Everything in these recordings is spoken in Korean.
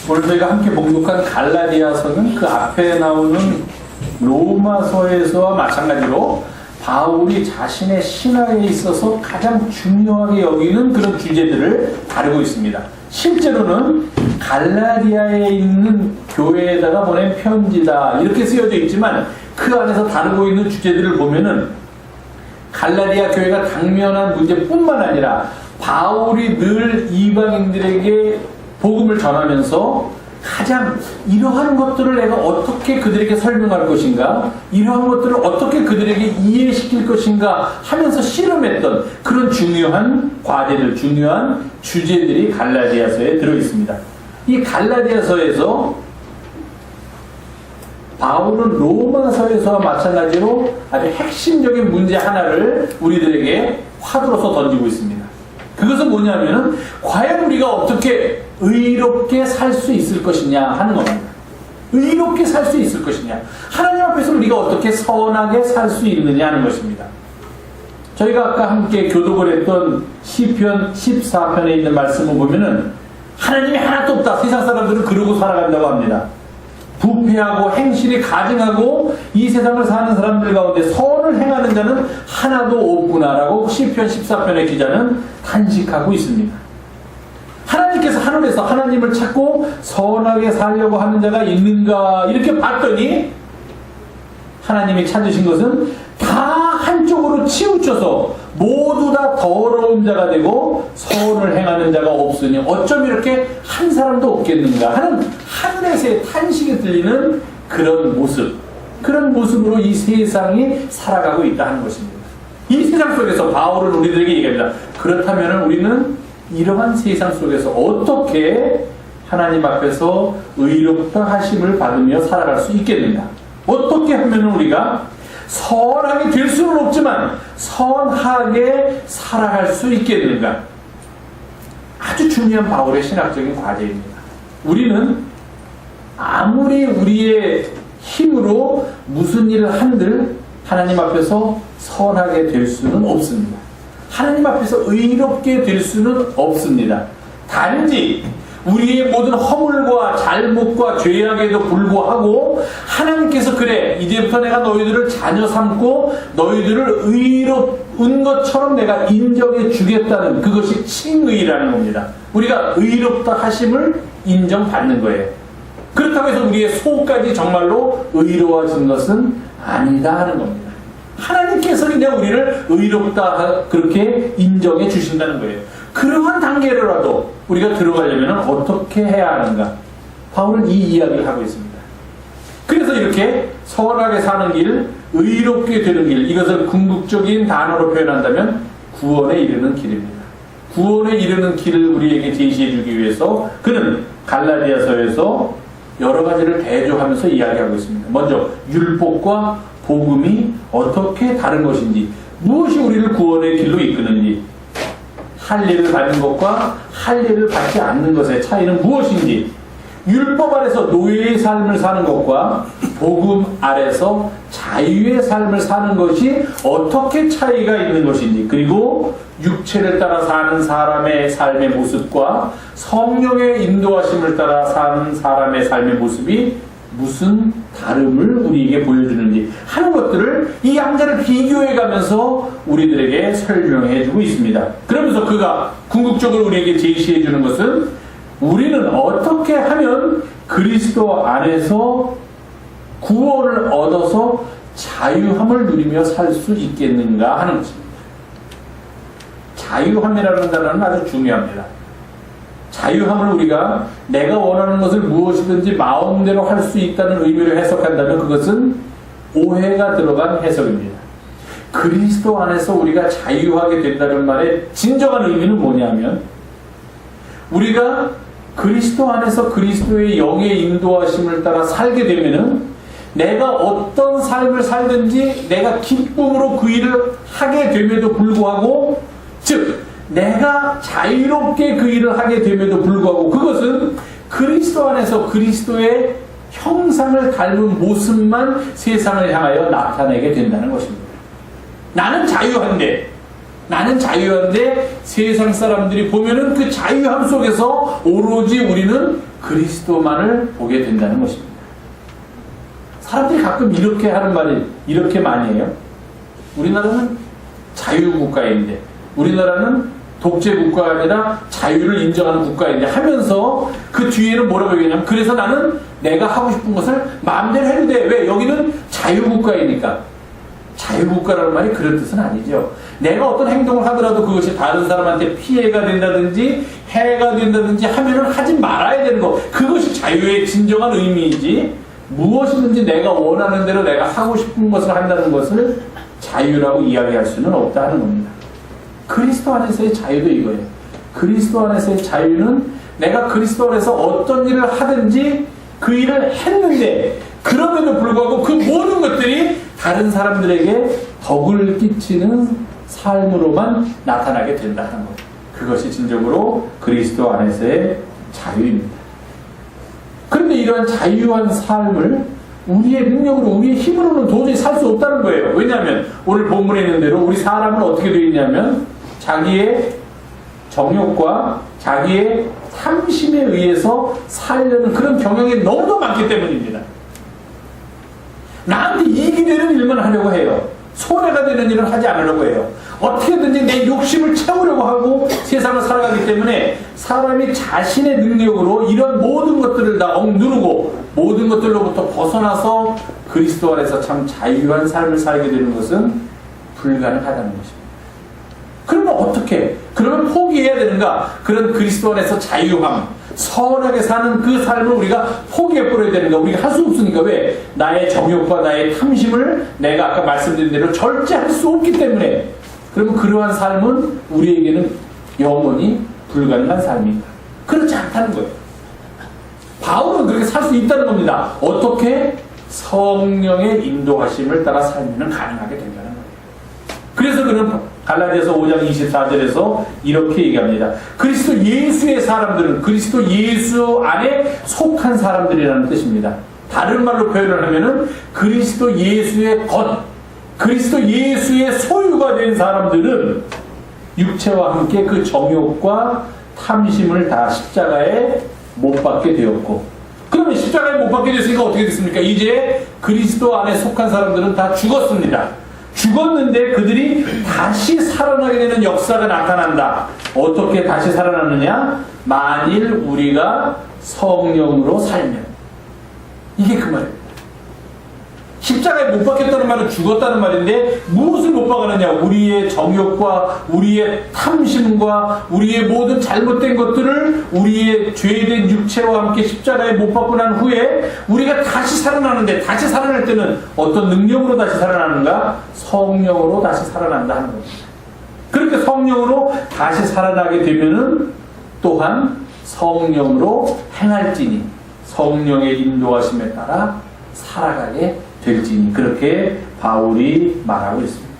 오늘 저희가 함께 봉독한 갈라디아서는 그 앞에 나오는 로마서에서와 마찬가지로 바울이 자신의 신앙에 있어서 가장 중요하게 여기는 그런 주제들을 다루고 있습니다. 실제로는 갈라디아에 있는 교회에다가 보낸 편지다 이렇게 쓰여져 있지만 그 안에서 다루고 있는 주제들을 보면은 갈라디아 교회가 당면한 문제뿐만 아니라 바울이 늘 이방인들에게 복음을 전하면서 가장 이러한 것들을 내가 어떻게 그들에게 설명할 것인가, 이러한 것들을 어떻게 그들에게 이해시킬 것인가 하면서 씨름했던 그런 중요한 과제들, 중요한 주제들이 갈라디아서에 들어있습니다. 이 갈라디아서에서 바울은 로마서에서와 마찬가지로 아주 핵심적인 문제 하나를 우리들에게 화두로서 던지고 있습니다. 그것은 뭐냐면은 과연 우리가 어떻게 의롭게 살 수 있을 것이냐 하는 겁니다. 의롭게 살 수 있을 것이냐, 하나님 앞에서 우리가 어떻게 선하게 살 수 있느냐 하는 것입니다. 저희가 아까 함께 교독을 했던 시편 14편에 있는 말씀을 보면은 하나님이 하나도 없다, 세상 사람들은 그러고 살아간다고 합니다. 부패하고 행실이 가증하고 이 세상을 사는 사람들 가운데 선을 행하는 자는 하나도 없구나라고 시편 14편의 기자는 탄식하고 있습니다. 하나님께서 하늘에서 하나님을 찾고 선하게 살려고 하는 자가 있는가 이렇게 봤더니 하나님이 찾으신 것은 다 한쪽으로 치우쳐서 모두 다 더러운 자가 되고 선을 행하는 자가 없으니 어쩜 이렇게 한 사람도 없겠는가 하는 하늘에서의 탄식이 들리는 그런 모습, 그런 모습으로 이 세상이 살아가고 있다 하는 것입니다. 이 세상 속에서 바울은 우리들에게 얘기합니다. 그렇다면 우리는 이러한 세상 속에서 어떻게 하나님 앞에서 의롭다 하심을 받으며 살아갈 수 있겠는가? 어떻게 하면 우리가 선하게 될 수는 없지만 선하게 살아갈 수 있겠는가? 아주 중요한 바울의 신학적인 과제입니다. 우리는 아무리 우리의 힘으로 무슨 일을 한들 하나님 앞에서 선하게 될 수는 없습니다. 하나님 앞에서 의롭게 될 수는 없습니다. 단지 우리의 모든 허물과 잘못과 죄악에도 불구하고 하나님께서 그래, 이제부터 내가 너희들을 자녀 삼고 너희들을 의로운 것처럼 내가 인정해 주겠다는 그것이 칭의라는 겁니다. 우리가 의롭다 하심을 인정받는 거예요. 그렇다고 해서 우리의 속까지 정말로 의로워진 것은 아니다 하는 겁니다. 하나님께서 그냥 우리를 의롭다 그렇게 인정해 주신다는 거예요. 그러한 단계로라도 우리가 들어가려면 어떻게 해야 하는가? 바울은 이 이야기를 하고 있습니다. 그래서 이렇게 선하게 사는 길, 의롭게 되는 길, 이것을 궁극적인 단어로 표현한다면 구원에 이르는 길입니다. 구원에 이르는 길을 우리에게 제시해 주기 위해서 그는 갈라디아서에서 여러 가지를 대조하면서 이야기하고 있습니다. 먼저 율법과 복음이 어떻게 다른 것인지, 무엇이 우리를 구원의 길로 이끄는지, 할례를 받는 것과 할례를 받지 않는 것의 차이는 무엇인지, 율법 아래서 노예의 삶을 사는 것과 복음 아래서 자유의 삶을 사는 것이 어떻게 차이가 있는 것인지, 그리고 육체를 따라 사는 사람의 삶의 모습과 성령의 인도하심을 따라 사는 사람의 삶의 모습이 무슨 다름을 우리에게 보여주는지 하는 것들을 이 양자를 비교해 가면서 우리들에게 설명해 주고 있습니다. 그러면서 그가 궁극적으로 우리에게 제시해 주는 것은 우리는 어떻게 하면 그리스도 안에서 구원을 얻어서 자유함을 누리며 살 수 있겠는가 하는 것입니다. 자유함이라는 단어는 아주 중요합니다. 자유함을 우리가 내가 원하는 것을 무엇이든지 마음대로 할 수 있다는 의미로 해석한다면 그것은 오해가 들어간 해석입니다. 그리스도 안에서 우리가 자유하게 된다는 말의 진정한 의미는 뭐냐면 우리가 그리스도 안에서 그리스도의 영의 인도하심을 따라 살게 되면은 내가 어떤 삶을 살든지 내가 기쁨으로 그 일을 하게 됨에도 불구하고, 즉 내가 자유롭게 그 일을 하게 됨에도 불구하고 그것은 그리스도 안에서 그리스도의 형상을 닮은 모습만 세상을 향하여 나타내게 된다는 것입니다. 나는 자유한데 나는 자유한데 세상 사람들이 보면은 그 자유함 속에서 오로지 우리는 그리스도만을 보게 된다는 것입니다. 사람들이 가끔 이렇게 하는 말이 이렇게 많이 해요. 우리나라는 자유국가인데, 우리나라는 독재국가가 아니라 자유를 인정하는 국가인데 하면서 그 뒤에는 뭐라고 얘기하냐면, 그래서 나는 내가 하고 싶은 것을 마음대로 해도 돼. 왜? 여기는 자유국가이니까. 자유국가라는 말이 그런 뜻은 아니죠. 내가 어떤 행동을 하더라도 그것이 다른 사람한테 피해가 된다든지 해가 된다든지 하면은 하지 말아야 되는 거. 그것이 자유의 진정한 의미이지, 무엇이든지 내가 원하는 대로 내가 하고 싶은 것을 한다는 것을 자유라고 이야기할 수는 없다는 겁니다. 그리스도 안에서의 자유도 이거예요. 그리스도 안에서의 자유는 내가 그리스도 안에서 어떤 일을 하든지 그 일을 했는데, 그럼에도 불구하고 그 모든 것들이 다른 사람들에게 덕을 끼치는 삶으로만 나타나게 된다는 것. 그것이 진정으로 그리스도 안에서의 자유입니다. 그런데 이러한 자유한 삶을 우리의 능력으로, 우리의 힘으로는 도저히 살 수 없다는 거예요. 왜냐하면 오늘 본문에 있는 대로 우리 사람은 어떻게 되어 있냐면, 자기의 정욕과 자기의 탐심에 의해서 살려는 그런 경향이 너무도 많기 때문입니다. 나한테 이익이 되는 일만 하려고 해요. 손해가 되는 일은 하지 않으려고 해요. 어떻게든지 내 욕심을 채우려고 하고 세상을 살아가기 때문에 사람이 자신의 능력으로 이런 모든 것들을 다 억누르고 모든 것들로부터 벗어나서 그리스도 안에서 참 자유한 삶을 살게 되는 것은 불가능하다는 것입니다. 그러면 어떻게? 그러면 포기해야 되는가? 그런 그리스도 안에서 자유함, 선하게 사는 그 삶을 우리가 포기해버려야 되는가? 우리가 할 수 없으니까. 왜? 나의 정욕과 나의 탐심을 내가 아까 말씀드린 대로 절제할 수 없기 때문에. 그러면 그러한 삶은 우리에게는 영원히 불가능한 삶입니다. 그렇지 않다는 거예요. 바울은 그렇게 살 수 있다는 겁니다. 어떻게? 성령의 인도하심을 따라 살면 가능하게 된다는 거예요. 그래서 그는 갈라디아서 5장 24절에서 이렇게 얘기합니다. 그리스도 예수의 사람들은 그리스도 예수 안에 속한 사람들이라는 뜻입니다. 다른 말로 표현을 하면은 그리스도 예수의 것, 그리스도 예수의 소유가 된 사람들은 육체와 함께 그 정욕과 탐심을 다 십자가에 못 박게 되었고, 그러면 십자가에 못 박게 됐으니까 어떻게 됐습니까? 이제 그리스도 안에 속한 사람들은 다 죽었습니다. 죽었는데 그들이 다시 살아나게 되는 역사가 나타난다. 어떻게 다시 살아나느냐? 만일 우리가 성령으로 살면. 이게 그 말입니다. 십자가에 못 박혔다는 말은 죽었다는 말인데 무엇을 못 박았느냐? 우리의 정욕과 우리의 탐심과 우리의 모든 잘못된 것들을 우리의 죄된 육체와 함께 십자가에 못 박고 난 후에 우리가 다시 살아나는데, 다시 살아날 때는 어떤 능력으로 다시 살아나는가? 성령으로 다시 살아난다 하는 겁니다. 그렇게 성령으로 다시 살아나게 되면은 또한 성령으로 행할지니 성령의 인도하심에 따라 살아가게 될지니, 그렇게 바울이 말하고 있습니다.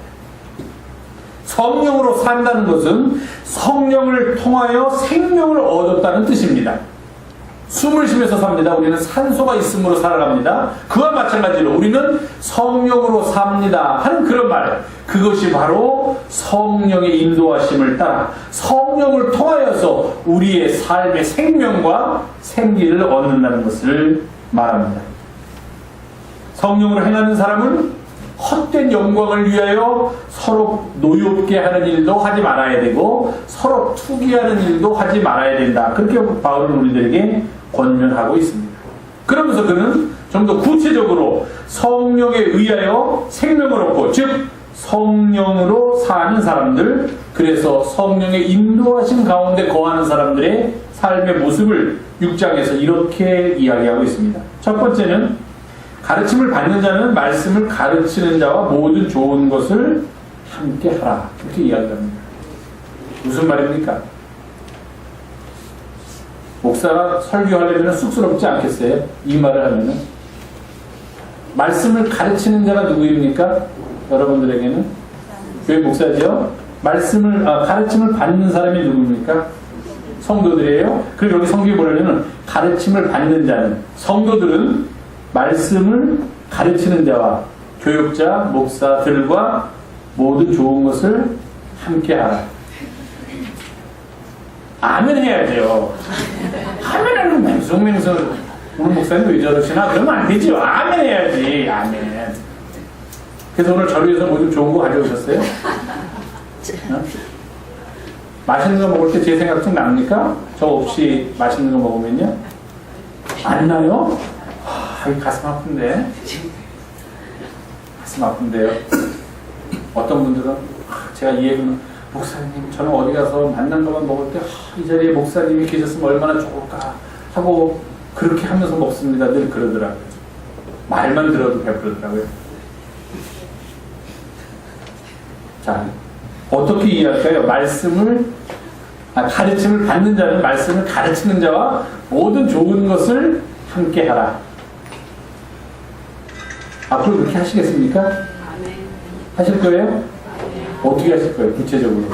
성령으로 산다는 것은 성령을 통하여 생명을 얻었다는 뜻입니다. 숨을 쉬면서 삽니다. 우리는 산소가 있음으로 살아갑니다. 그와 마찬가지로 우리는 성령으로 삽니다 하는 그런 말, 그것이 바로 성령의 인도하심을 따라 성령을 통하여서 우리의 삶의 생명과 생기를 얻는다는 것을 말합니다. 성령으로 행하는 사람은 헛된 영광을 위하여 서로 노엽게 하는 일도 하지 말아야 되고 서로 투기하는 일도 하지 말아야 된다. 그렇게 바울은 우리들에게 권면하고 있습니다. 그러면서 그는 좀 더 구체적으로 성령에 의하여 생명을 얻고, 즉 성령으로 사는 사람들, 그래서 성령의 인도하신 가운데 거하는 사람들의 삶의 모습을 6장에서 이렇게 이야기하고 있습니다. 첫 번째는 가르침을 받는 자는 말씀을 가르치는 자와 모든 좋은 것을 함께 하라. 이렇게 이야기합니다. 무슨 말입니까? 목사가 설교하려면 쑥스럽지 않겠어요? 이 말을 하면은. 말씀을 가르치는 자가 누구입니까? 여러분들에게는? 교회 목사죠? 가르침을 받는 사람이 누구입니까? 성도들이에요? 그리고 여기 성경이 뭐냐면 가르침을 받는 자는, 성도들은 말씀을 가르치는 자와 교육자, 목사들과 모든 좋은 것을 함께하라. 아멘 해야죠. 아멘 하는 맹성맹성 오늘 목사님 왜 저러시나? 그러면 안 되죠. 아멘 해야지. 아멘. 그래서 오늘 저를 위해서 뭐 좀 좋은 거 가져오셨어요? 어? 맛있는 거 먹을 때 제 생각 좀 납니까? 저 없이 맛있는 거 먹으면요? 안 나요? 가슴 아픈데. 가슴 아픈데요. 어떤 분들은 제가 이 얘기는 목사님 저는 어디 가서 만난 것만 먹을 때 이 자리에 목사님이 계셨으면 얼마나 좋을까 하고 그렇게 하면서 먹습니다. 늘 그러더라고요. 말만 들어도 배부르더라고요. 자, 어떻게 이해할까요? 가르침을 받는 자는 말씀을 가르치는 자와 모든 좋은 것을 함께 하라. 앞으로 그렇게 하시겠습니까? 하실 거예요? 어떻게 하실 거예요? 구체적으로.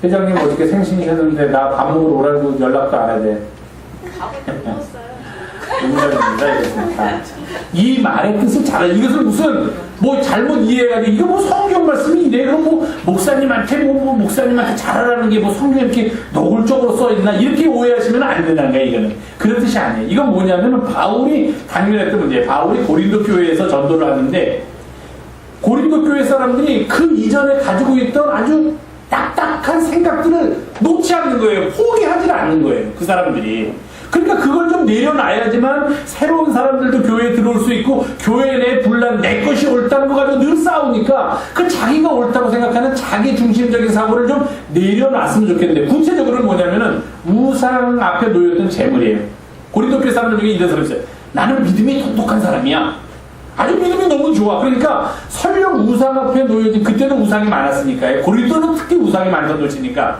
회장님 어떻게 생신이셨는데 나 밥 먹으러 오라고 연락도 안 해야 돼. 이 말의 뜻을 잘 알아. 이것을 무슨 뭐 잘못 이해해가지고 이거 뭐 성경 말씀이 이래. 그럼 뭐 목사님한테 목사님한테 잘하라는 게 뭐 성경에 이렇게 노골적으로 써있나 이렇게 오해하시면 안 된다는 거야. 이거는 그런 뜻이 아니에요. 이건 뭐냐면은 바울이 당면했던 문제예요. 바울이 고린도 교회에서 전도를 하는데 고린도 교회 사람들이 그 이전에 가지고 있던 아주 딱딱한 생각들을 놓지 않는 거예요. 포기하지 않는 거예요. 그 사람들이. 그러니까 그걸 좀 내려놔야지만 새로운 사람들도 교회에 들어올 수 있고 교회 내 분란 내 것이 옳다는 거 가지고 늘 싸우니까 그 자기가 옳다고 생각하는 자기 중심적인 사고를 좀 내려놨으면 좋겠는데 구체적으로는 뭐냐면은 우상 앞에 놓였던 재물이에요. 고린도 교회 사람들 중에 이런 사람이 있어요. 나는 믿음이 똑똑한 사람이야. 아주 믿음이 너무 좋아. 그러니까 설령 우상 앞에 놓여진 그때는 우상이 많았으니까요. 고린도는 특히 우상이 많던 도시니까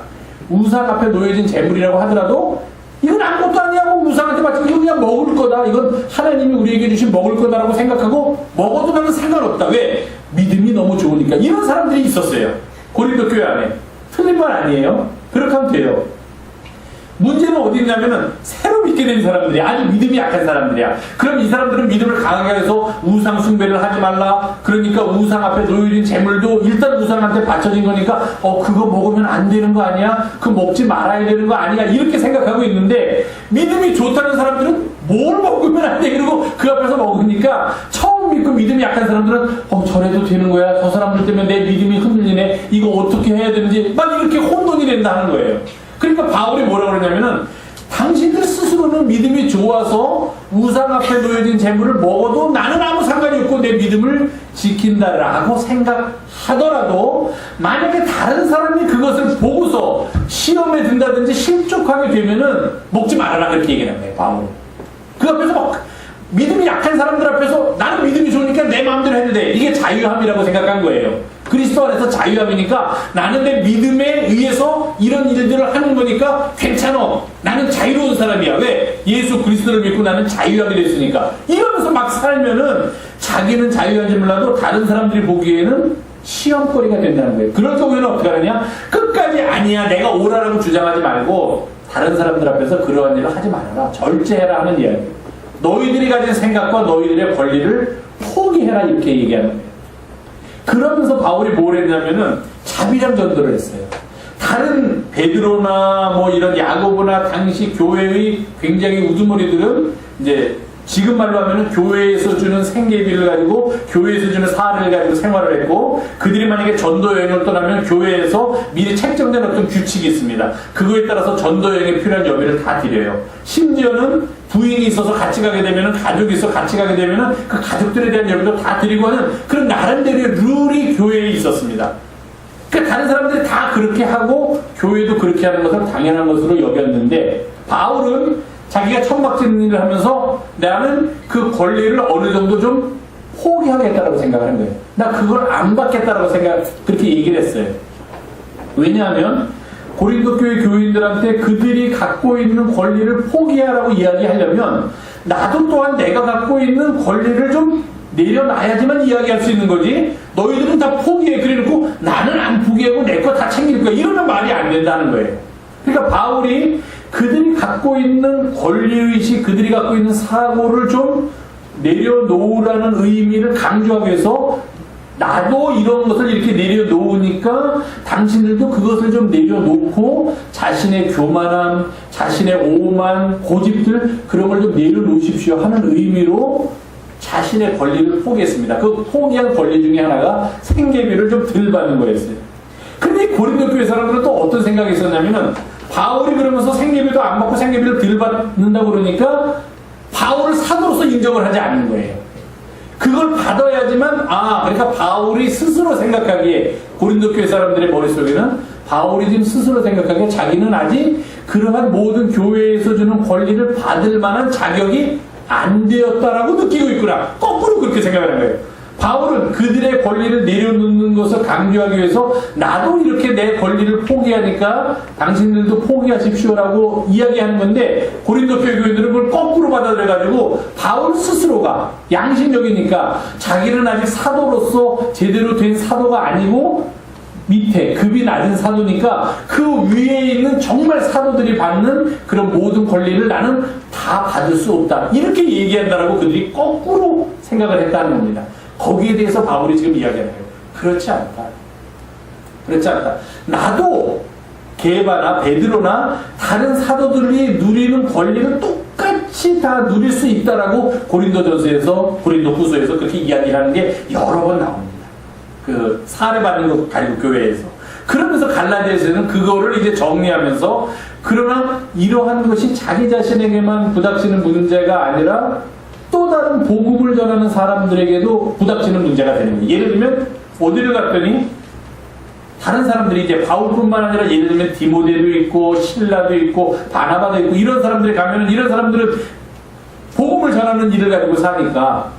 우상 앞에 놓여진 재물이라고 하더라도 이건 아무것도 아니야고 우상한테 바치고 이건 그냥 먹을 거다. 이건 하나님이 우리에게 주신 먹을 거다라고 생각하고 먹어도 나는 상관없다. 왜? 믿음이 너무 좋으니까. 이런 사람들이 있었어요. 고린도 교회 안에. 틀린 말 아니에요. 그렇게 하면 돼요. 문제는 어디 있냐면은 새로 믿게 된 사람들이 아주 믿음이 약한 사람들이야. 그럼 이 사람들은 믿음을 강하게 해서 우상 숭배를 하지 말라. 그러니까 우상 앞에 놓여진 재물도 일단 우상한테 바쳐진 거니까 그거 먹으면 안 되는 거 아니야? 그거 먹지 말아야 되는 거 아니야? 이렇게 생각하고 있는데 믿음이 좋다는 사람들은 뭘 먹으면 안 돼? 그리고 그 앞에서 먹으니까 처음 믿고 믿음이 약한 사람들은 저래도 되는 거야? 저 사람들 때문에 내 믿음이 흔들리네. 이거 어떻게 해야 되는지 막 이렇게 혼돈이 된다는 거예요. 그러니까 바울이 뭐라고 그러냐면은 당신들 스스로는 믿음이 좋아서 우상 앞에 놓여진 재물을 먹어도 나는 아무 상관이 없고 내 믿음을 지킨다라고 생각하더라도 만약에 다른 사람이 그것을 보고서 시험에 든다든지 실족하게 되면은 먹지 말아라 그렇게 얘기하는 거예요. 바울은. 그 앞에서 막 믿음이 약한 사람들 앞에서 나는 믿음이 좋으니까 내 마음대로 해도 돼. 이게 자유함이라고 생각한 거예요. 그리스도 안에서 자유함이니까 나는 내 믿음에 의해서 이런 일들을 하는 거니까 괜찮아. 나는 자유로운 사람이야. 왜? 예수 그리스도를 믿고 나는 자유하게 됐으니까. 이러면서 막 살면은 자기는 자유한지 몰라도 다른 사람들이 보기에는 시험거리가 된다는 거예요. 그럴 경우에는 어떻게 하느냐? 끝까지 아니야. 내가 옳아라고 주장하지 말고 다른 사람들 앞에서 그러한 일을 하지 말아라. 절제해라 하는 이야기. 너희들이 가진 생각과 너희들의 권리를 포기해라 이렇게 얘기하는 거예요. 그러면서 바울이 뭘 했냐면은 자비랑 전도를 했어요. 다른 베드로나 뭐 이런 야고보나 당시 교회의 굉장히 우두머리들은 이제 지금 말로 하면은 교회에서 주는 생계비를 가지고 교회에서 주는 사례를 가지고 생활을 했고 그들이 만약에 전도 여행을 떠나면 교회에서 미리 책정된 어떤 규칙이 있습니다. 그거에 따라서 전도 여행에 필요한 여비를 다 드려요. 심지어는 부인이 있어서 같이 가게 되면은 가족이 있어 같이 가게 되면은 그 가족들에 대한 여비도 다 드리고 하는 그런 나름대로의 룰이 교회에 있었습니다. 그러니까 다른 사람들이 다 그렇게 하고 교회도 그렇게 하는 것을 당연한 것으로 여겼는데 바울은 자기가 천막짓는 일을 하면서 나는 그 권리를 어느 정도 좀 포기하겠다라고 생각하는 거예요. 나 그걸 안 받겠다라고 그렇게 얘기를 했어요. 왜냐하면 고린도 교회 교인들한테 그들이 갖고 있는 권리를 포기하라고 이야기하려면 나도 또한 내가 갖고 있는 권리를 좀 내려놔야지만 이야기할 수 있는 거지. 너희들은 다 포기해. 그래놓고 나는 안 포기하고 내 거 다 챙길 거야. 이러면 말이 안 된다는 거예요. 그러니까 바울이 그들이 갖고 있는 권리의식, 그들이 갖고 있는 사고를 좀 내려놓으라는 의미를 강조하기 위해서 나도 이런 것을 이렇게 내려놓으니까 당신들도 그것을 좀 내려놓고 자신의 교만함, 자신의 오만, 고집들 그런 걸 좀 내려놓으십시오 하는 의미로 자신의 권리를 포기했습니다. 그 포기한 권리 중에 하나가 생계비를 좀 덜 받는 거였어요. 근데 고린도 교회 사람들은 또 어떤 생각이 있었냐면은 바울이 그러면서 생계비도 안 받고 생계비를 덜 받는다고 그러니까 바울을 사도로서 인정을 하지 않는 거예요. 그걸 받아야지만 그러니까 바울이 스스로 생각하기에 고린도 교회 사람들의 머릿속에는 바울이 지금 스스로 생각하기에 자기는 아직 그러한 모든 교회에서 주는 권리를 받을 만한 자격이 안 되었다라고 느끼고 있구나. 거꾸로 그렇게 생각을 한 거예요. 바울은 그들의 권리를 내려놓는 것을 강조하기 위해서 나도 이렇게 내 권리를 포기하니까 당신들도 포기하십시오라고 이야기하는 건데 고린도 교회들은 그걸 거꾸로 받아들여가지고 바울 스스로가 양심적이니까 자기는 아직 사도로서 제대로 된 사도가 아니고 밑에 급이 낮은 사도니까 그 위에 있는 정말 사도들이 받는 그런 모든 권리를 나는 다 받을 수 없다. 이렇게 얘기한다라고 그들이 거꾸로 생각을 했다는 겁니다. 거기에 대해서 바울이 지금 이야기하는 거예요. 그렇지 않다. 그렇지 않다. 나도 게바나 베드로나 다른 사도들이 누리는 권리를 똑같이 다 누릴 수 있다라고 고린도후서에서 그렇게 이야기하는 게 여러 번 나옵니다. 그 사례받는 것 가지고 교회에서. 그러면서 갈라디아서는 그거를 이제 정리하면서 그러나 이러한 것이 자기 자신에게만 부닥치는 문제가 아니라 또 다른 복음을 전하는 사람들에게도 부닥치는 문제가 되는 거예요. 예를 들면 어디를 갔더니 다른 사람들이 이제 바울뿐만 아니라 예를 들면 디모데도 있고 실라도 있고 바나바도 있고 이런 사람들이 가면은 이런 사람들은 복음을 전하는 일을 가지고 사니까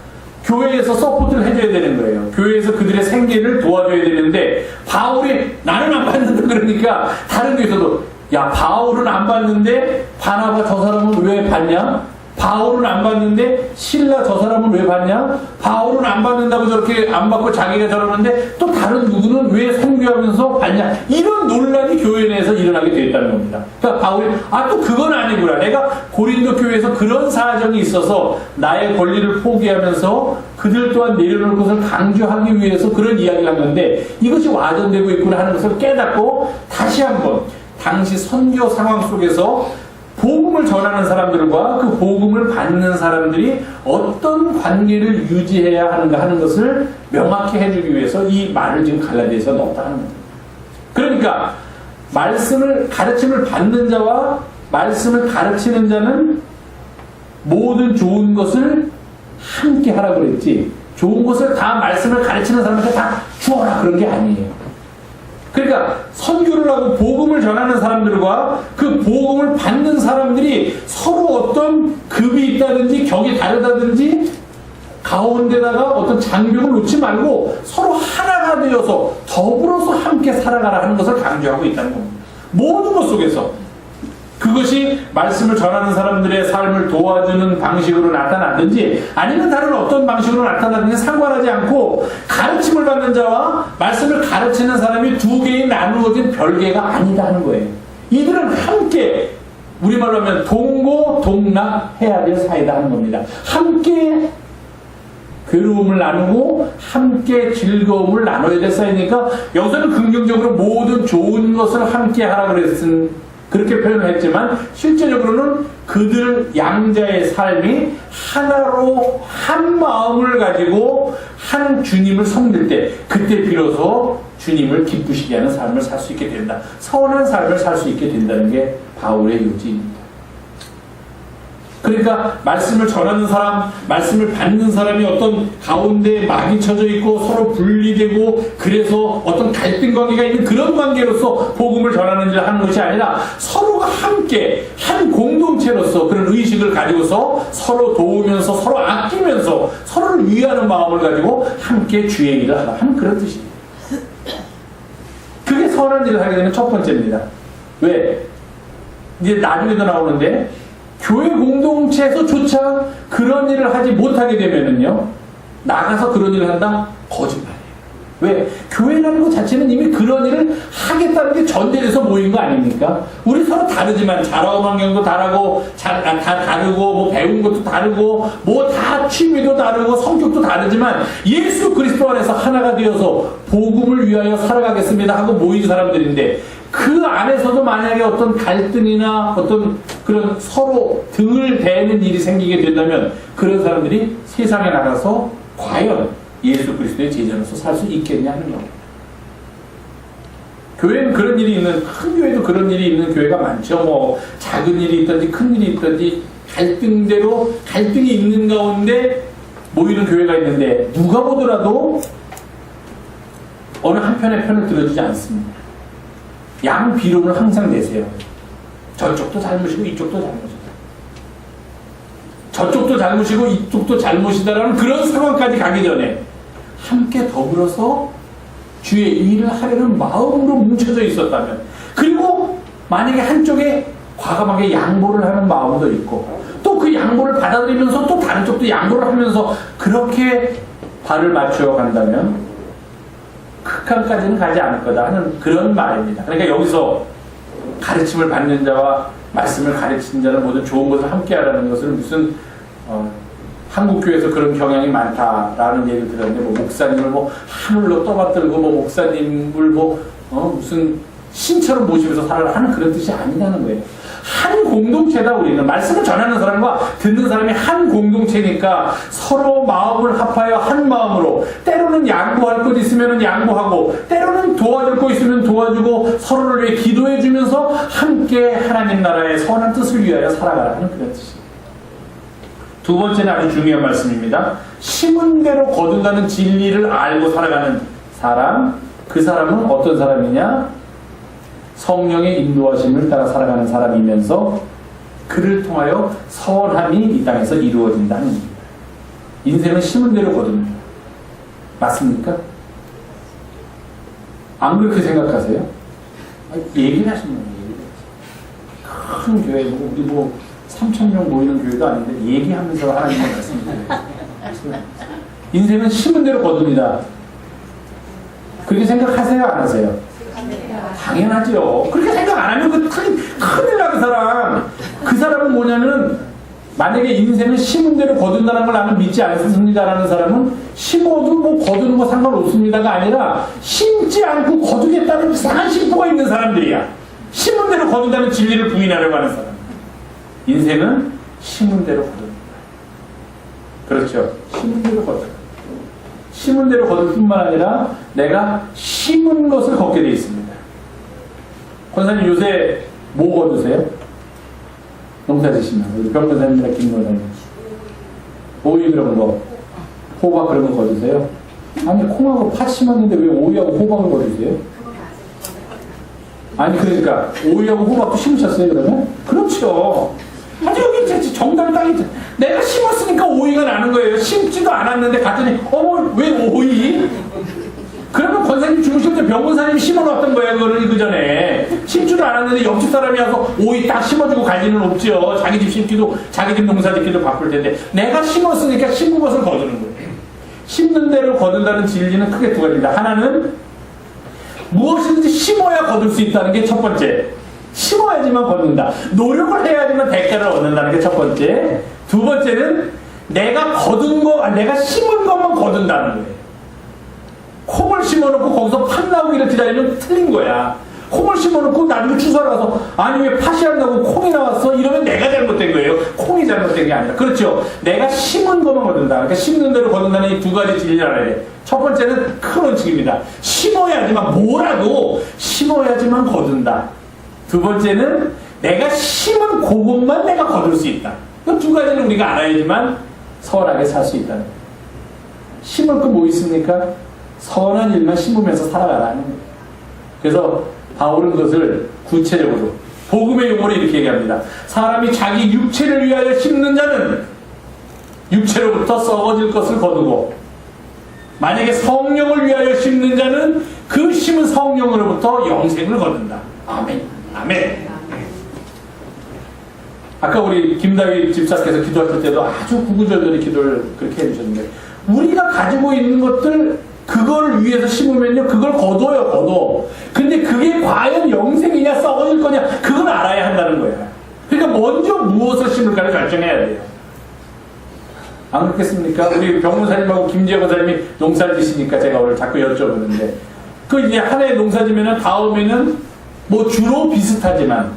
교회에서 서포트를 해줘야 되는 거예요. 교회에서 그들의 생계를 도와줘야 되는데 바울이 나는 안 받는다 그러니까 다른 교회에서도 야 바울은 안 받는데 바나바 저 사람은 왜 받냐? 바울은 안 받는데 실라 저 사람은 왜 받냐? 바울은 안 받는다고 저렇게 안 받고 자기가 저러는데 또 다른 누구는 왜 선교하면서 받냐? 이런 논란이 교회 내에서 일어나게 되었다는 겁니다. 그러니까 바울이 또 그건 아니구나. 내가 고린도 교회에서 그런 사정이 있어서 나의 권리를 포기하면서 그들 또한 내려놓을 것을 강조하기 위해서 그런 이야기를 한 건데 이것이 와전되고 있구나 하는 것을 깨닫고 다시 한번 당시 선교 상황 속에서 복음을 전하는 사람들과 그 복음을 받는 사람들이 어떤 관계를 유지해야 하는가 하는 것을 명확히 해주기 위해서 이 말을 지금 갈라디아서에 넣었다 하는 겁니다. 그러니까 가르침을 받는 자와 말씀을 가르치는 자는 모든 좋은 것을 함께 하라고 그랬지 좋은 것을 다 말씀을 가르치는 사람한테 다 주어라 그런 게 아니에요. 그러니까 선교를 하고 복음을 전하는 사람들과 그 복음을 받는 사람들이 서로 어떤 급이 있다든지 격이 다르다든지 가운데다가 어떤 장벽을 놓지 말고 서로 하나가 되어서 더불어서 함께 살아가라 하는 것을 강조하고 있다는 겁니다. 모든 것 속에서 그것이 말씀을 전하는 사람들의 삶을 도와주는 방식으로 나타나든지 아니면 다른 어떤 방식으로 나타나든지 상관하지 않고 가르침을 받는 자와 말씀을 가르치는 사람이 두 개의 나누어진 별개가 아니다는 거예요. 이들은 함께 우리말로 하면 동고동락해야 될 사이다 하는 겁니다. 함께 괴로움을 나누고 함께 즐거움을 나눠야 될 사이니까 여기서는 긍정적으로 모든 좋은 것을 함께 하라고 그렇게 표현을 했지만 실제적으로는 그들 양자의 삶이 하나로 한 마음을 가지고 한 주님을 섬길 때 그때 비로소 주님을 기쁘시게 하는 삶을 살 수 있게 된다. 선한 삶을 살 수 있게 된다는 게 바울의 요지입니다. 그러니까 말씀을 전하는 사람, 말씀을 받는 사람이 어떤 가운데 막이 쳐져 있고 서로 분리되고 그래서 어떤 갈등 관계가 있는 그런 관계로서 복음을 전하는 일을 하는 것이 아니라 서로가 함께 한 공동체로서 그런 의식을 가지고서 서로 도우면서 서로 아끼면서 서로를 위하는 마음을 가지고 함께 주의 일을 하는 그런 뜻입니다. 그게 선한 일을 하게 되는 첫 번째입니다. 왜? 이제 나중에도 나오는데 교회 공동체에서조차 그런 일을 하지 못하게 되면은요, 나가서 그런 일을 한다? 거짓말이에요. 왜? 교회라는 것 자체는 이미 그런 일을 하겠다는 게 전제돼서 모인 거 아닙니까? 우리 서로 다르지만 자라온 환경도 다르고 다 다르고 뭐 배운 것도 다르고 뭐 다 취미도 다르고 성격도 다르지만 예수 그리스도 안에서 하나가 되어서 복음을 위하여 살아가겠습니다 하고 모인 사람들인데, 그 안에서도 만약에 어떤 갈등이나 어떤 그런 서로 등을 대는 일이 생기게 된다면 그런 사람들이 세상에 나가서 과연 예수 그리스도의 제자로서 살 수 있겠냐 하는 겁니다. 교회는 그런 일이 있는, 큰 교회도 그런 일이 있는 교회가 많죠. 뭐 작은 일이 있든지 큰 일이 있든지 갈등대로 갈등이 있는 가운데 모이는 교회가 있는데, 누가 보더라도 어느 한편의 편을 들어주지 않습니다. 양 비름을 항상 내세요. 저쪽도 잘못이고 이쪽도 잘못이다. 저쪽도 잘못이고 이쪽도 잘못이다라는 그런 상황까지 가기 전에 함께 더불어서 주의 일을 하려는 마음으로 뭉쳐져 있었다면, 그리고 만약에 한쪽에 과감하게 양보를 하는 마음도 있고 또 그 양보를 받아들이면서 또 다른 쪽도 양보를 하면서 그렇게 발을 맞추어 간다면 극한까지는 가지 않을 거다 하는 그런 말입니다. 그러니까 여기서 가르침을 받는 자와 말씀을 가르치는 자는 모든 좋은 것을 함께 하라는 것을 무슨 한국교회에서 그런 경향이 많다라는 얘기를 들었는데, 뭐 목사님을 뭐 하늘로 떠받들고 뭐 목사님을 무슨 신처럼 모시면서 살아라 하는 그런 뜻이 아니라는 거예요. 한 공동체다. 우리는 말씀을 전하는 사람과 듣는 사람이 한 공동체니까 서로 마음을 합하여 한 마음으로, 때로는 양보할 것 있으면 양보하고 때로는 도와줄 것 있으면 도와주고 서로를 위해 기도해 주면서 함께 하나님 나라의 선한 뜻을 위하여 살아가라 하는 그런 뜻입니다. 두 번째는 아주 중요한 말씀입니다. 심은 대로 거둔다는 진리를 알고 살아가는 사람, 그 사람은 어떤 사람이냐? 성령의 인도하심을 따라 살아가는 사람이면서 그를 통하여 선함이 이 땅에서 이루어진다는 겁니다. 인생은 심은 대로 거둡니다. 맞습니까? 안 그렇게 생각하세요? 얘기를 하시는 거예요. 큰 교회, 우리 3,000명 모이는 교회도 아닌데 얘기하면서 하나님의 말씀을 드려요. 인생은 심은 대로 거둡니다. 그렇게 생각하세요? 안 하세요? 당연하죠. 그렇게 생각 안 하면 큰일 나는 사람. 그 사람은 뭐냐면, 만약에 인생은 심은 대로 거둔다는 걸 나는 믿지 않습니다라는 사람은 심어도 뭐 거두는 거 상관없습니다가 아니라 심지 않고 거두겠다는 이상한 심보가 있는 사람들이야. 심은 대로 거둔다는 진리를 부인하려고 하는 사람. 인생은 심은 대로 거둡니다. 그렇죠. 심은 대로 거둡니다. 심은 대로 거둘 뿐만 아니라 내가 심은 것을 걷게 되어 있습니다. 권사님 요새 뭐 거두세요? 농사 지시면 우리 병 권사님이나 김 권사님 오이 그런 거, 호박 그런 거 거두세요? 아니 콩하고 팥 심었는데 왜 오이하고 호박을 거두세요? 아니 그러니까 오이하고 호박도 심으셨어요 그러면? 그렇죠. 아주 여기 정답이 딱 있죠. 내가 심었으니까 오이가 나는 거예요. 심지도 않았는데 갔더니 어머 왜 오이? 그러면 권사님 죽으실 때 병원사님이 심어놨던 거예요. 그거를 그 전에 심지도 않았는데 옆집 사람이 와서 오이 딱 심어주고 갈 리는 없죠. 자기 집 심기도 자기 집 농사 짓기도 바쁠 텐데 내가 심었으니까 심은 것을 거두는 거예요. 심는 대로 거둔다는 진리는 크게 두 가지입니다. 하나는 무엇이든지 심어야 거둘 수 있다는 게 첫 번째. 심어야지만 거둔다. 노력을 해야지만 대가를 얻는다는 게 첫 번째. 두 번째는 내가 내가 심은 것만 거둔다는 거예요. 콩을 심어놓고 거기서 팥 나오기를 기다리면 틀린 거야. 콩을 심어놓고 나중에 추수하러 가서 아니 왜 팥이 안 나오고 콩이 나왔어? 이러면 내가 잘못된 거예요. 콩이 잘못된 게 아니라. 그렇죠. 내가 심은 것만 거둔다. 그러니까 심는 대로 거둔다는 이 두 가지 진리를 알아야 돼. 첫 번째는 큰 원칙입니다. 심어야지만 뭐라도 심어야지만 거둔다. 두 번째는 내가 심은 그것만 내가 거둘 수 있다. 그 두 가지는 우리가 알아야지만 선하게 살 수 있다는 거예요. 심을 거 뭐 있습니까? 선한 일만 심으면서 살아가라는 거예요. 그래서 바울은 그것을 구체적으로 복음의 용어로 이렇게 얘기합니다. 사람이 자기 육체를 위하여 심는 자는 육체로부터 썩어질 것을 거두고, 만약에 성령을 위하여 심는 자는 그 심은 성령으로부터 영생을 거둔다. 아멘. 아멘. 아까 우리 김다윗 집사께서 기도하실 때도 아주 구구절절히 기도를 그렇게 해주셨는데, 우리가 가지고 있는 것들 그걸 위해서 심으면요, 그걸 거둬요, 거둬. 근데 그게 과연 영생이냐, 썩어질 거냐, 그건 알아야 한다는 거예요. 그러니까 먼저 무엇을 심을까를 결정해야 돼요. 안 그렇겠습니까? 우리 병문사님하고 김재호 사님이 농사를 지시니까 제가 오늘 자꾸 여쭤보는데, 그 이제 한 해 농사 지면은 다음에는 뭐 주로 비슷하지만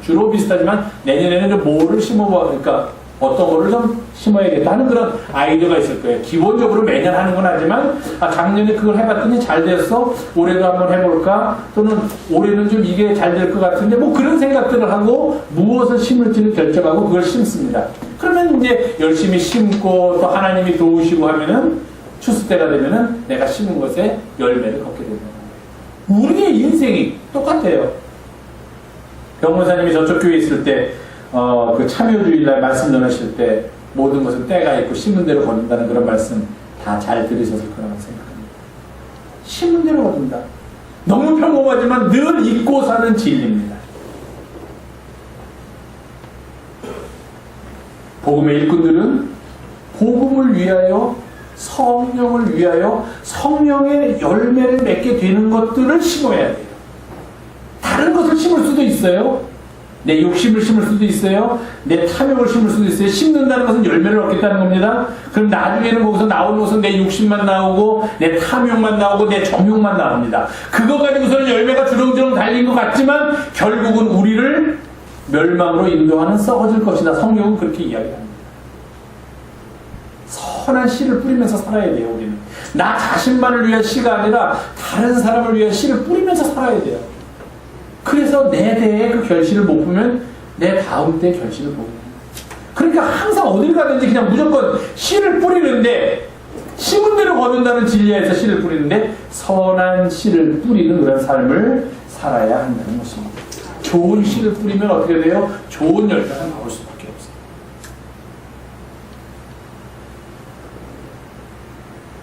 내년에는 좀 뭐를 심어봐, 그러니까 어떤 거를 좀 심어야겠다 하는 그런 아이디어가 있을 거예요. 기본적으로 매년 하는 건 하지만, 작년에 그걸 해봤더니 잘 됐어, 올해도 한번 해볼까, 또는 올해는 좀 이게 잘 될 것 같은데, 뭐 그런 생각들을 하고 무엇을 심을지를 결정하고 그걸 심습니다. 그러면 이제 열심히 심고 또 하나님이 도우시고 하면은 추수 때가 되면은 내가 심은 것에 열매를 걷게 되는 거예요. 우리의 인생이 똑같아요. 병원사님이 저쪽 교회에 있을 때 그 참여주일날 말씀 전하실 때 모든 것은 때가 있고 심은 대로 거둔다는 그런 말씀 다 잘 들으셨을 거라고 생각합니다. 심은 대로 거둔다. 너무 평범하지만 늘 잊고 사는 진리입니다. 복음의 일꾼들은 복음을 위하여, 성령을 위하여 성령의 열매를 맺게 되는 것들을 심어야 돼요. 다른 것을 심을 수도 있어요. 내 욕심을 심을 수도 있어요. 내 탐욕을 심을 수도 있어요. 심는다는 것은 열매를 얻겠다는 겁니다. 그럼 나중에는 거기서 나오는 것은 내 욕심만 나오고 내 탐욕만 나오고 내 정욕만 나옵니다. 그거 가지고서는 열매가 주렁주렁 달린 것 같지만 결국은 우리를 멸망으로 인도하는 썩어질 것이다. 성경은 그렇게 이야기합니다. 선한 씨를 뿌리면서 살아야 돼요. 우리는 나 자신만을 위한 씨가 아니라 다른 사람을 위한 씨를 뿌리면서 살아야 돼요. 그래서 내 대에 그 결실을 못 보면 내 다음 때 결실을 보게 됩니다. 그러니까 항상 어딜 가든지 그냥 무조건 씨를 뿌리는데, 심은 대로 거둔다는 진리에서 씨를 뿌리는데 선한 씨를 뿌리는 그런 삶을 살아야 한다는 것입니다. 좋은 씨를 뿌리면 어떻게 돼요? 좋은 열매가 나올 수밖에 없어요.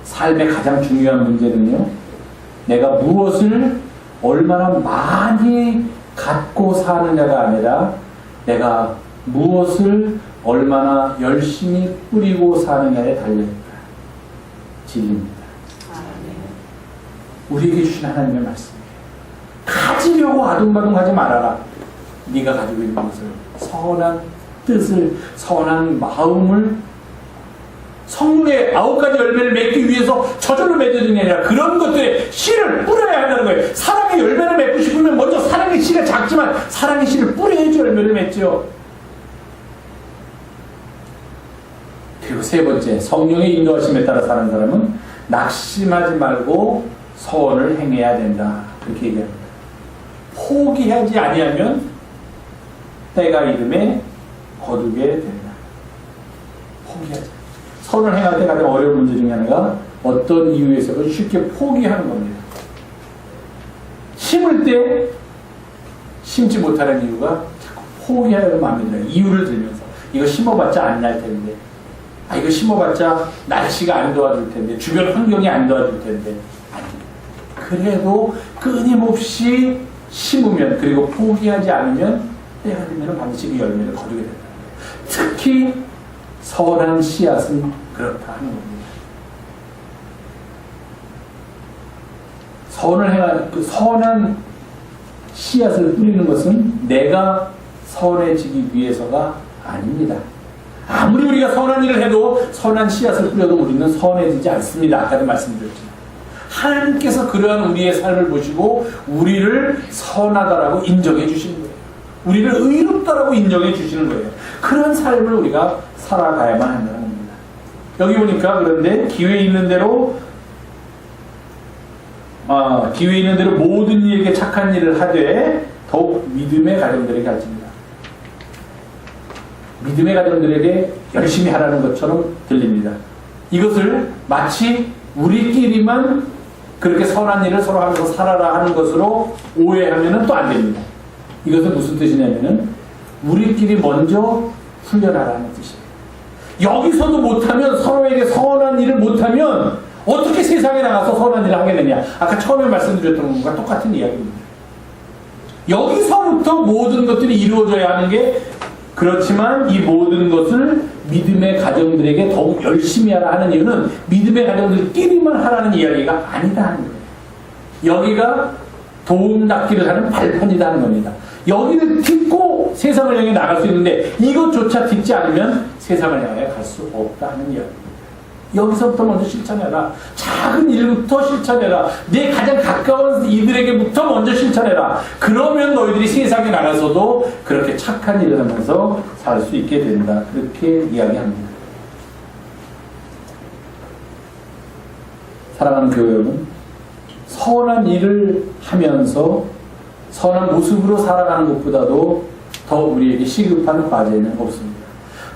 삶의 가장 중요한 문제는요, 내가 무엇을 얼마나 많이 갖고 사느냐가 아니라 내가 무엇을 얼마나 열심히 뿌리고 사느냐에 달려있다. 진리입니다. 우리에게 주신 하나님의 말씀이에요. 가지려고 아둥바둥하지 말아라. 네가 가지고 있는 것을, 선한 뜻을, 선한 마음을, 성령의 9가지 열매를 맺기 위해서 저절로 맺어지는 게 아니라 그런 것들에 씨를 뿌려야 한다는 거예요. 사랑의 열매를 맺고 싶으면 먼저 사랑의 씨가 작지만 사랑의 씨를 뿌려야지 열매를 맺죠. 그리고 세 번째, 성령의 인도하심에 따라 사는 사람은 낙심하지 말고 선을 행해야 된다. 그렇게 얘기합니다. 포기하지 아니하면 때가 이름에 거두게 된다. 포기하지. 선을 행할 때 가장 어려운 문제 중에 하나가 어떤 이유에서도 쉽게 포기하는 겁니다. 심을 때 심지 못하는 이유가 자꾸 포기하려는 마음이 들어요. 이유를 들면서 이거 심어봤자 안 날 텐데, 이거 심어봤자 날씨가 안 도와줄 텐데, 주변 환경이 안 도와줄 텐데. 아니, 그래도 끊임없이 심으면, 그리고 포기하지 않으면 때가 되면 반드시 그 열매를 거두게 된다. 특히 선한 씨앗은 그렇다 하는 겁니다. 선을 행한 그 선한 씨앗을 뿌리는 것은 내가 선해지기 위해서가 아닙니다. 아무리 우리가 선한 일을 해도 선한 씨앗을 뿌려도 우리는 선해지지 않습니다. 아까도 말씀드렸지만 하나님께서 그러한 우리의 삶을 보시고 우리를 선하다라고 인정해 주시는 거예요. 우리를 의롭다라고 인정해 주시는 거예요. 그런 삶을 우리가 살아가야만 한다는 겁니다. 여기 보니까 그런데 기회 있는 대로 모든 이에게 착한 일을 하되 더욱 믿음의 가정들에게 가르칩니다. 믿음의 가정들에게 열심히 하라는 것처럼 들립니다. 이것을 마치 우리끼리만 그렇게 선한 일을 서로 하면서 살아라 하는 것으로 오해하면 또 안 됩니다. 이것은 무슨 뜻이냐면은 우리끼리 먼저 훈련하라는 뜻이에요. 여기서도 못하면, 서로에게 선한 일을 못하면 어떻게 세상에 나가서 선한 일을 하게 되냐. 아까 처음에 말씀드렸던 것과 똑같은 이야기입니다. 여기서부터 모든 것들이 이루어져야 하는 게 그렇지만 이 모든 것을 믿음의 가정들에게 더욱 열심히 하라 하는 이유는 믿음의 가정들끼리만 하라는 이야기가 아니다 하는 거예요. 여기가 도움 닫기를 하는 발판이다 하는 겁니다. 여기를 딛고 세상을 향해 나갈 수 있는데 이것조차 딛지 않으면 세상을 향해 갈 수 없다 하는 이야기입니다. 여기서부터 먼저 실천해라. 작은 일부터 실천해라. 내 가장 가까운 이들에게부터 먼저 실천해라. 그러면 너희들이 세상에 나가서도 그렇게 착한 일을 하면서 살 수 있게 된다. 그렇게 이야기합니다. 사랑하는 교회 여러분, 선한 일을 하면서 선한 모습으로 살아가는 것보다도 더 우리에게 시급한 과제는 없습니다.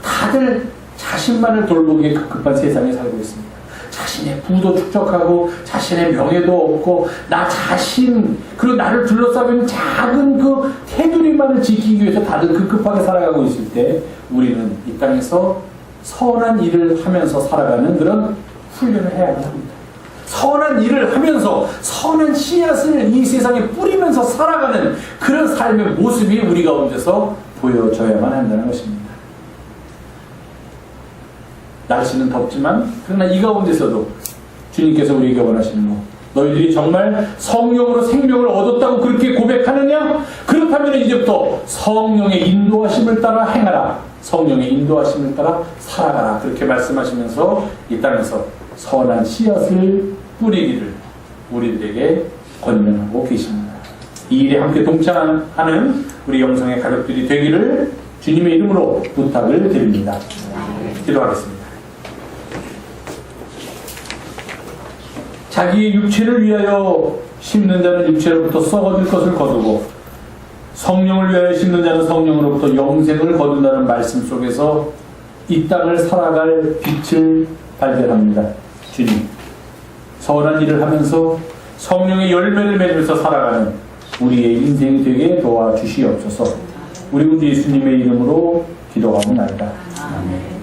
다들 자신만을 돌보기에 급급한 세상에 살고 있습니다. 자신의 부도 축적하고 자신의 명예도 없고 나 자신 그리고 나를 둘러싸는 작은 그 테두리만을 지키기 위해서 다들 급급하게 살아가고 있을 때 우리는 이 땅에서 선한 일을 하면서 살아가는 그런 훈련을 해야 합니다. 선한 일을 하면서 선한 씨앗을 이 세상에 뿌리면서 살아가는 그런 삶의 모습이 우리 가운데서 보여져야만 한다는 것입니다. 날씨는 덥지만 그러나 이 가운데서도 주님께서 우리에게 원하시는 것, 너희들이 정말 성령으로 생명을 얻었다고 그렇게 고백하느냐? 그렇다면 이제부터 성령의 인도하심을 따라 행하라. 성령의 인도하심을 따라 살아가라. 그렇게 말씀하시면서 이 땅에서 선한 씨앗을 뿌리기를 우리들에게 권면하고 계십니다. 이 일에 함께 동참하는 우리 영성의 가족들이 되기를 주님의 이름으로 부탁을 드립니다. 기도하겠습니다. 자기의 육체를 위하여 심는 자는 육체로부터 썩어질 것을 거두고 성령을 위하여 심는 자는 성령으로부터 영생을 거둔다는 말씀 속에서 이 땅을 살아갈 빛을 발견합니다. 주님, 선한 일을 하면서 성령의 열매를 맺으면서 살아가는 우리의 인생이 되게 도와주시옵소서. 우리 구 예수님의 이름으로 기도하옵나이다. 아멘.